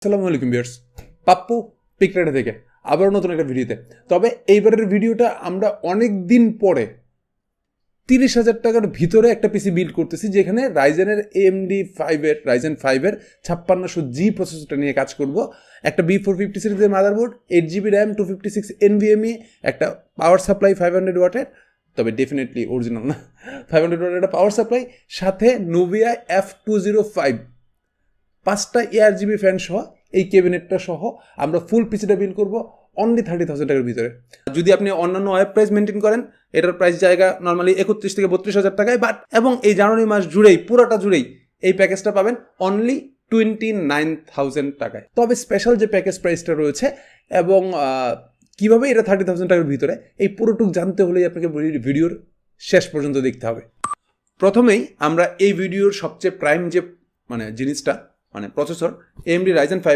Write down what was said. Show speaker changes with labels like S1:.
S1: আসসালামু আলাইকুম ভিউয়ার্স, পাপ্পু পিকরাইডা থেকে আবারও নতুন একটা ভিডিওতে। তবে এইবারের ভিডিওটা আমরা অনেক দিন পরে 30,000 টাকার ভিতরে একটা পিসি বিল্ড করতেছি, যেখানে রাইজেনের রাইজেন 5-এর 5600G প্রসেসরটা নিয়ে কাজ করব। একটা B450 সিরিজের মাদারবোর্ড, 8GB র্যাম, 256 NVMe, একটা পাওয়ার সাপ্লাই 500 ওয়াটের, তবে ডেফিনেটলি অরিজিনাল না, 500 ওয়াটের একটা পাওয়ার সাপ্লাই, সাথে নোভিয়া F205, 5টা ARGB ফ্যান সহ এই ক্যাবিনেটটা সহ আমরা ফুল পিসিটা বিল্ড করবো অনলি 30,000 টাকার ভিতরে। যদি আপনি অন্যান্য ওয়েব প্রাইস মেনটেন করেন, এটার প্রাইস জায়গা নর্মালি 31 থেকে 32,000 টাকায়, বাট এবং এই জানুয়ারি মাস জুড়েই পুরোটা জুড়েই এই প্যাকেজটা পাবেন অনলি 29,000 টাকায়। তবে স্পেশাল যে প্যাকেজ প্রাইসটা রয়েছে এবং কীভাবে এটা 30,000 টাকার ভিতরে, এই পুরোটুক জানতে হলেই আপনাকে ভিডিওর শেষ পর্যন্ত দেখতে হবে। প্রথমেই আমরা এই ভিডিওর সবচেয়ে প্রাইম যে জিনিসটা প্রসেসর AMD Ryzen 5